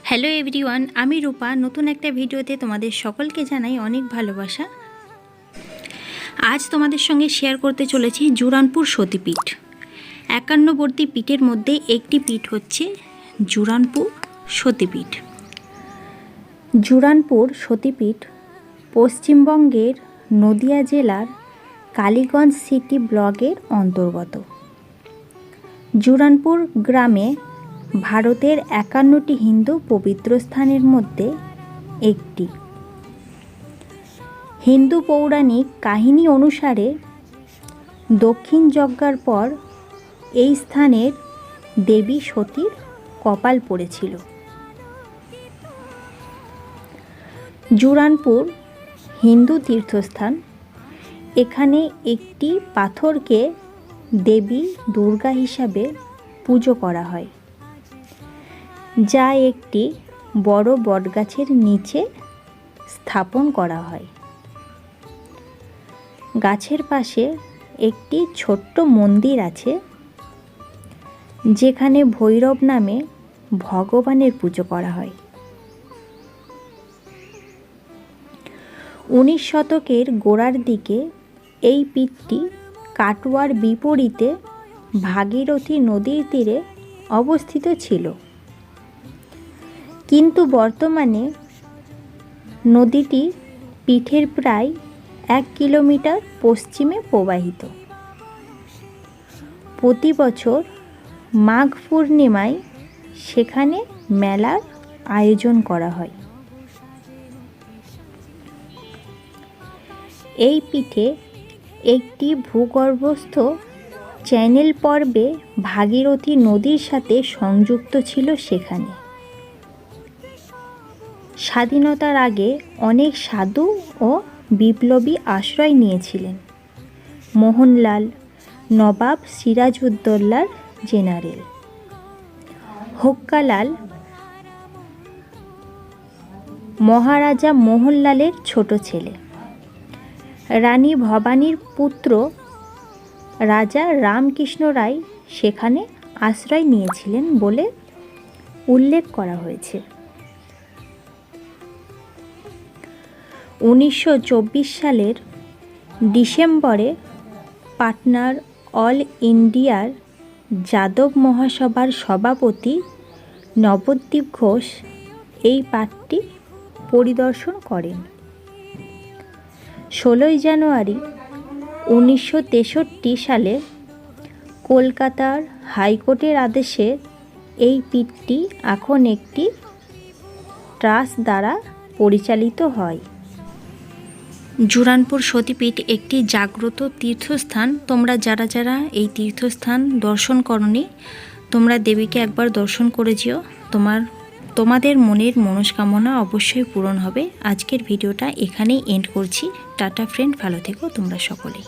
Hello everyone, আমি রূপা। নতুন একটা ভিডিওতে তোমাদের সকলকে জানাই অনেক ভালোবাসা। আজ তোমাদের সঙ্গে শেয়ার করতে চলেছি জুরানপুর সতীপীঠ। 51টি পীঠের মধ্যে একটি পীঠ হচ্ছে জুরানপুর সতীপীঠ। জুরানপুর সতীপীঠ পশ্চিমবঙ্গের নদিয়া জেলার কালীগঞ্জ সিটি ব্লকের অন্তর্গত। জুরানপুর গ্রামে ভারতের 51টি হিন্দু পবিত্র স্থানের মধ্যে একটি। হিন্দু পৌরাণিক কাহিনী অনুসারে দক্ষিণ যজ্ঞার পর এই স্থানের দেবী সতীর কপাল পড়েছিল। জুরানপুর হিন্দু তীর্থস্থান। এখানে একটি পাথরকে দেবী দুর্গা হিসাবে পুজো করা হয়, যা একটি বড় বটগাছের নিচে স্থাপন করা হয়। গাছের পাশে একটি ছোট্ট মন্দির আছে, যেখানে ভৈরব নামে ভগবানের পুজো করা হয়। 19 শতকের গোড়ার দিকে এই পীঠটি কাটোয়ার বিপরীতে ভাগীরথী নদীর তীরে অবস্থিত ছিল, কিন্তু বর্তমানে নদীটি পীঠের প্রায় 1 কিলোমিটার পশ্চিমে প্রবাহিত। প্রতি বছর মাঘ পূর্ণিমায় সেখানে মেলার আয়োজন করা হয়। এই পীঠে একটি ভূগর্ভস্থ চ্যানেল পর্বে ভাগীরথী নদীর সাথে সংযুক্ত ছিল। সেখানে স্বাধীনতার আগে অনেক সাধু ও বিপ্লবী আশ্রয় নিয়েছিলেন। মোহনলাল, নবাব সিরাজউদ্দৌলার জেনারেল হোক্কালাল, মহারাজা মোহনলালের ছোট ছেলে, রানী ভবানীর পুত্র রাজা রামকৃষ্ণ রায় সেখানে আশ্রয় নিয়েছিলেন বলে উল্লেখ করা হয়েছে। 1924 সালের ডিসেম্বরে পাটনার অল ইন্ডিয়ার যাদব মহাসভার সভাপতি নবদ্বীপ ঘোষ এই পাঠটি পরিদর্শন করেন। 16 জানুয়ারি 1963 সালে কলকাতার হাইকোর্টের আদেশে এই পীঠটি এখন একটি ট্রাস্ট দ্বারা পরিচালিত হয়। জুরানপুর সতীপীঠ একটি জাগ্রত তীর্থস্থান। তোমরা যারা এই তীর্থস্থান দর্শন করনি, তোমরা দেবীকে একবার দর্শন করে যেও। তোমাদের মনের মনস্কামনা অবশ্যই পূরণ হবে। আজকের ভিডিওটা এখানেই এন্ড করছি। টাটা ফ্রেন্ড, ভালো থেকো তোমরা সকলেই।